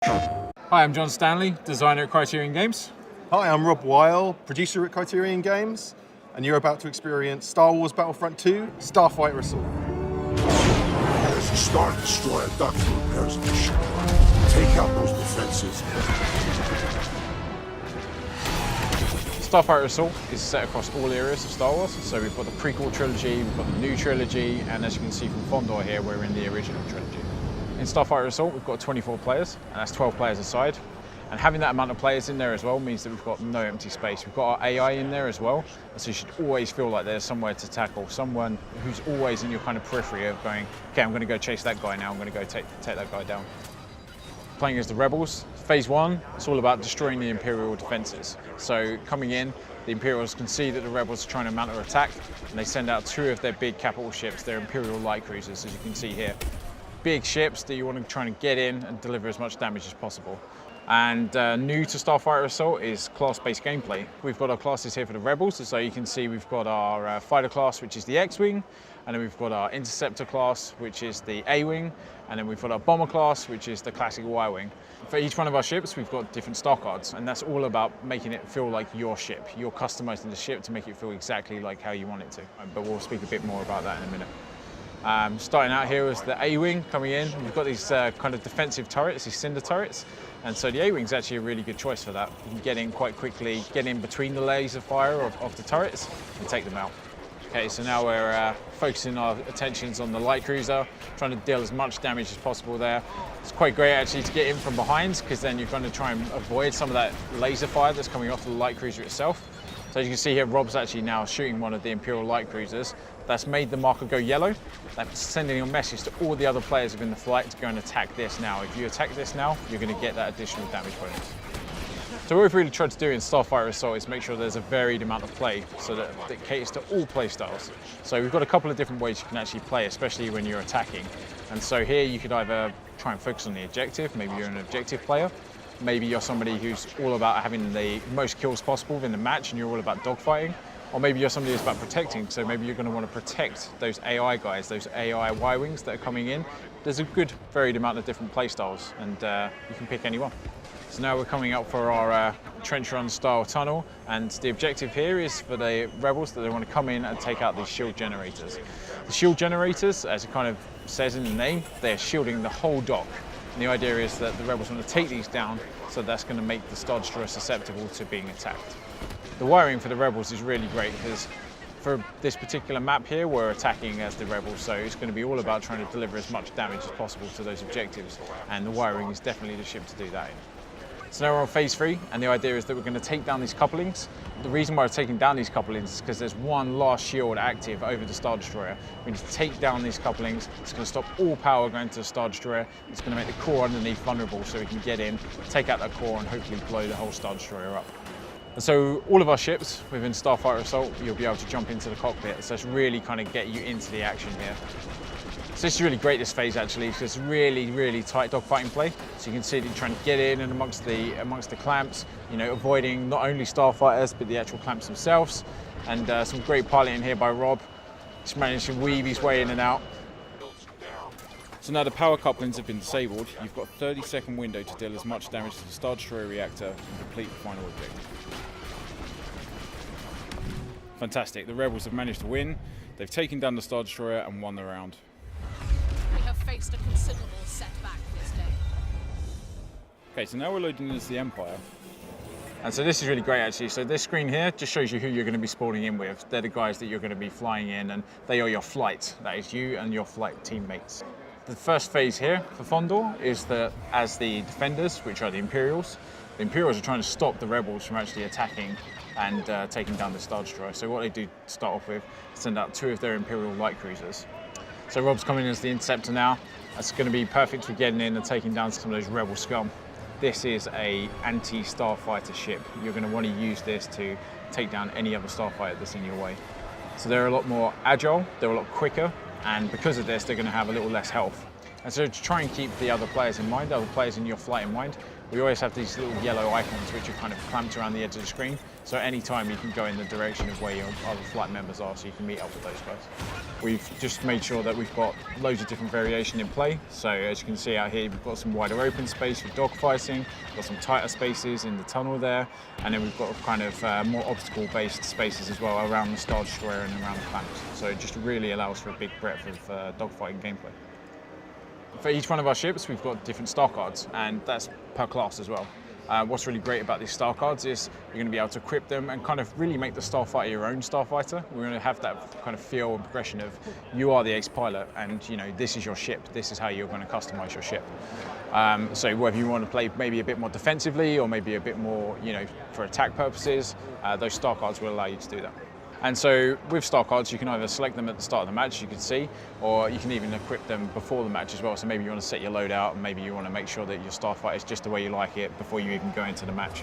Hi, I'm John Stanley, designer at Criterion Games. Hi, I'm Rob Weil, producer at Criterion Games, and you're about to experience Star Wars Battlefront 2, Starfighter Assault. As the Star Destroyer docking repairs the ship, take out those defenses. Starfighter Assault is set across all areas of Star Wars. So we've got the prequel trilogy, we've got the new trilogy, and as you can see from Fondor here, we're in the original trilogy. In Starfighter Assault, we've got 24 players, and that's 12 players a side. And having that amount of players in there as well means that we've got no empty space. We've got our AI in there as well, so you should always feel like there's somewhere to tackle, someone who's always in your kind of periphery of going, okay, I'm going to go chase that guy now, I'm going to go take that guy down. Playing as the Rebels, Phase 1, it's all about destroying the Imperial defences. So coming in, the Imperials can see that the Rebels are trying to mount an attack, and they send out 2 of their big capital ships, their Imperial light cruisers, as you can see here. Big ships that you want to try and get in and deliver as much damage as possible. And new to Starfighter Assault is class-based gameplay. We've got our classes here for the Rebels, so you can see we've got our fighter class, which is the X-Wing, and then we've got our interceptor class, which is the A-Wing, and then we've got our bomber class, which is the classic Y-Wing. For each one of our ships, we've got different star cards, and that's all about making it feel like your ship. You're customizing the ship to make it feel exactly like how you want it to. But we'll speak a bit more about that in a minute. Starting out here is the A-Wing coming in. We've got these kind of defensive turrets, these cinder turrets, and so the A-Wing is actually a really good choice for that. You can get in quite quickly, get in between the laser fire of the turrets and take them out. Okay, so now we're focusing our attentions on the light cruiser, trying to deal as much damage as possible there. It's quite great actually to get in from behind, because then you're going to try and avoid some of that laser fire that's coming off the light cruiser itself. So as you can see here, Rob's actually now shooting one of the Imperial light cruisers. That's made the marker go yellow. That's sending a message to all the other players within the flight to go and attack this now. If you attack this now, you're going to get that additional damage bonus. So what we've really tried to do in Starfighter Assault is make sure there's a varied amount of play so that it caters to all play styles. So we've got a couple of different ways you can actually play, especially when you're attacking. And so here you could either try and focus on the objective, maybe you're an objective player. Maybe you're somebody who's all about having the most kills possible within the match and you're all about dogfighting. Or maybe you're somebody who's about protecting, so maybe you're going to want to protect those AI guys, those AI Y-Wings that are coming in. There's a good varied amount of different play styles, and you can pick any one. So now we're coming up for our trench run style tunnel, and the objective here is for the Rebels that they want to come in and take out these shield generators. The shield generators, as it kind of says in the name, they're shielding the whole dock. And the idea is that the Rebels want to take these down, so that's going to make the Star Destroyer susceptible to being attacked. The wiring for the Rebels is really great because for this particular map here, we're attacking as the Rebels, so it's going to be all about trying to deliver as much damage as possible to those objectives, and the wiring is definitely the ship to do that in. So now we're on Phase 3, and the idea is that we're going to take down these couplings. The reason why we're taking down these couplings is because there's one last shield active over the Star Destroyer. We need to take down these couplings. It's going to stop all power going to the Star Destroyer. It's going to make the core underneath vulnerable so we can get in, take out that core, and hopefully blow the whole Star Destroyer up. And so all of our ships within Starfighter Assault, you'll be able to jump into the cockpit. So it's really kind of get you into the action here. So this is really great, this phase actually, because it's really, really tight dogfighting play. So you can see that you're trying to get in and amongst the clamps, you know, avoiding not only starfighters, but the actual clamps themselves. And some great piloting here by Rob. Just managed to weave his way in and out. So now the power couplings have been disabled, you've got a 30-second window to deal as much damage to the Star Destroyer reactor and complete the final objective. Fantastic, the Rebels have managed to win. They've taken down the Star Destroyer and won the round. We have faced a considerable setback this day. Okay, so now we're loading into the Empire. And so this is really great actually. So this screen here just shows you who you're going to be spawning in with. They're the guys that you're going to be flying in, and they are your flight. That is you and your flight teammates. The first phase here for Fondor is that as the defenders, which are the Imperials are trying to stop the Rebels from actually attacking and taking down the Star Destroyer. So what they do to start off with is send out 2 of their Imperial light cruisers. So Rob's coming in as the Interceptor now. That's going to be perfect for getting in and taking down some of those Rebel scum. This is a anti-starfighter ship. You're going to want to use this to take down any other starfighter that's in your way. So they're a lot more agile, they're a lot quicker, and because of this, they're going to have a little less health. And so to try and keep the other players in mind, other players in your flight in mind, we always have these little yellow icons which are kind of clamped around the edge of the screen. So at any time you can go in the direction of where your other flight members are, so you can meet up with those guys. We've just made sure that we've got loads of different variation in play. So as you can see out here, we've got some wider open space for dogfighting, got some tighter spaces in the tunnel there, and then we've got kind of more obstacle-based spaces as well around the Star Destroyer and around the planets. So it just really allows for a big breadth of dogfighting gameplay. For each one of our ships, we've got different star cards, and that's per class as well. What's really great about these star cards is you're going to be able to equip them and kind of really make the Starfighter your own Starfighter. We're going to have that kind of feel and progression of you are the ace pilot, and you know this is your ship. This is how you're going to customize your ship. So whether you want to play maybe a bit more defensively or maybe a bit more, you know, for attack purposes, those star cards will allow you to do that. And so with star cards, you can either select them at the start of the match, as you can see, or you can even equip them before the match as well. So maybe you want to set your load out, and maybe you want to make sure that your Starfighter is just the way you like it before you even go into the match.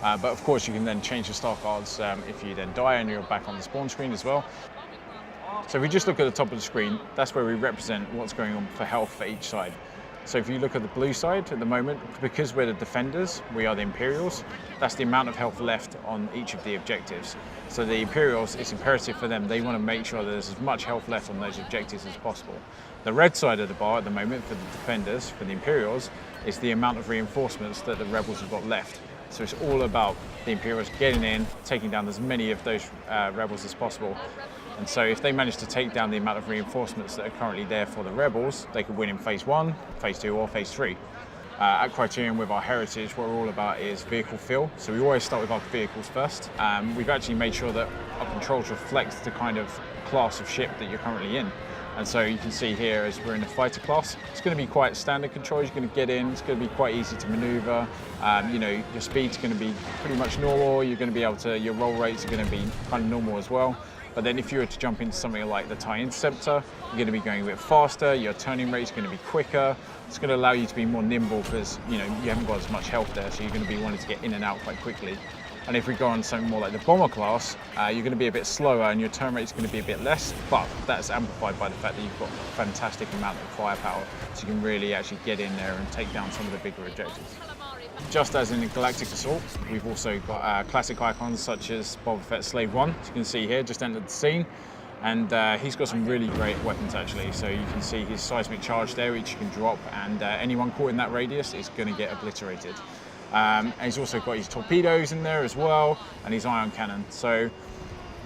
But of course, you can then change the star cards if you then die and you're back on the spawn screen as well. So if we just look at the top of the screen, that's where we represent what's going on for health for each side. So if you look at the blue side at the moment, because we're the defenders, we are the Imperials, that's the amount of health left on each of the objectives. So the Imperials, it's imperative for them, they want to make sure that there's as much health left on those objectives as possible. The red side of the bar at the moment for the defenders, for the Imperials, is the amount of reinforcements that the rebels have got left. So it's all about the Imperials getting in, taking down as many of those rebels as possible. And so if they manage to take down the amount of reinforcements that are currently there for the rebels, they could win in phase 1, phase 2 or phase 3. At Criterion with our heritage, what we're all about is vehicle feel. So we always start with our vehicles first. We've actually made sure that our controls reflect the kind of class of ship that you're currently in. And so you can see here as we're in the fighter class, it's going to be quite standard controls. You're going to get in, it's going to be quite easy to maneuver. You know, your speed's going to be pretty much normal. You're going to be able to, your roll rates are going to be kind of normal as well. But then if you were to jump into something like the TIE Interceptor, you're going to be going a bit faster, your turning rate is going to be quicker. It's going to allow you to be more nimble because, you know, you haven't got as much health there, so you're going to be wanting to get in and out quite quickly. And if we go on something more like the bomber class, you're going to be a bit slower and your turn rate is going to be a bit less, but that's amplified by the fact that you've got a fantastic amount of firepower, so you can really actually get in there and take down some of the bigger objectives. Just as in the Galactic Assault, we've also got classic icons such as Boba Fett's Slave 1, as you can see here, just entered the scene. And he's got some really great weapons actually. So you can see his seismic charge there, which you can drop, and anyone caught in that radius is going to get obliterated. And he's also got his torpedoes in there as well, and his ion cannon. So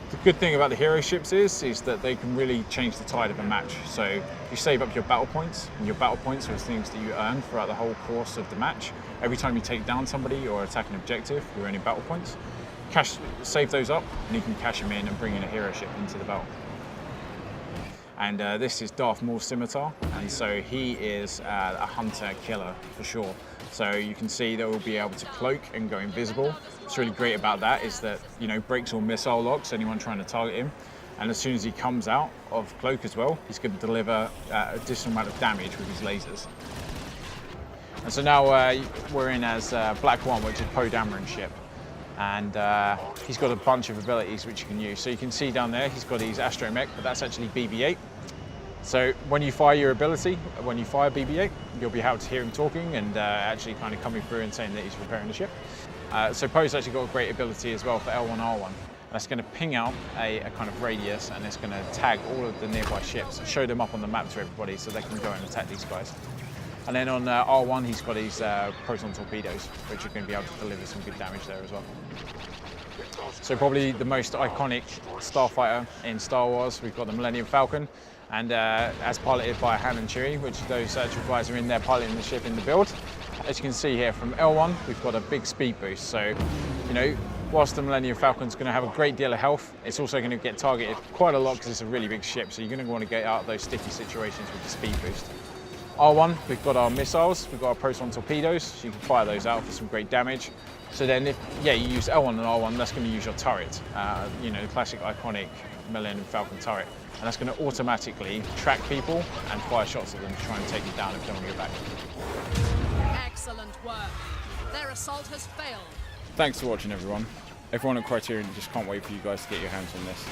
the good thing about the hero ships is that they can really change the tide of a match. So you save up your battle points, and your battle points are things that you earn throughout the whole course of the match. Every time you take down somebody or attack an objective, you're earning battle points. Save those up, and you can cash them in and bring in a hero ship into the battle. And this is Darth Maul's scimitar, and so he is a hunter killer for sure. So you can see that we'll be able to cloak and go invisible. What's really great about that is that, you know, breaks all missile locks, anyone trying to target him. And as soon as he comes out of cloak as well, he's going to deliver additional amount of damage with his lasers. And so now we're in as Black One, which is Poe Dameron's ship. And he's got a bunch of abilities which you can use. So you can see down there, he's got his astromech, but that's actually BB-8. So when you fire your ability, when you fire BB-8, you'll be able to hear him talking and actually kind of coming through and saying that he's repairing the ship. So Poe's actually got a great ability as well for L1R1. That's going to ping out a kind of radius, and it's going to tag all of the nearby ships and show them up on the map to everybody so they can go and attack these guys. And then on R1, he's got his proton torpedoes, which are going to be able to deliver some good damage there as well. So probably the most iconic starfighter in Star Wars, we've got the Millennium Falcon, and as piloted by Han and Chewie, which those actual guys are in there piloting the ship in the build. As you can see here from L1, we've got a big speed boost. So, you know, whilst the Millennium Falcon's going to have a great deal of health, it's also going to get targeted quite a lot because it's a really big ship. So you're going to want to get out of those sticky situations with the speed boost. R1, we've got our missiles, we've got our proton torpedoes, so you can fire those out for some great damage. So then if, you use L1 and R1, that's going to use your turret, you know, the classic iconic Millennium Falcon turret. And that's going to automatically track people and fire shots at them to try and take you down if they're on your back. Excellent work. Their assault has failed. Thanks for watching, everyone. Everyone at Criterion just can't wait for you guys to get your hands on this.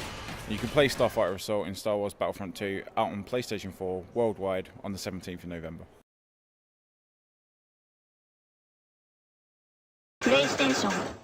You can play Starfighter Assault in Star Wars Battlefront 2 out on PlayStation 4 worldwide on the 17th of November. 英雄们。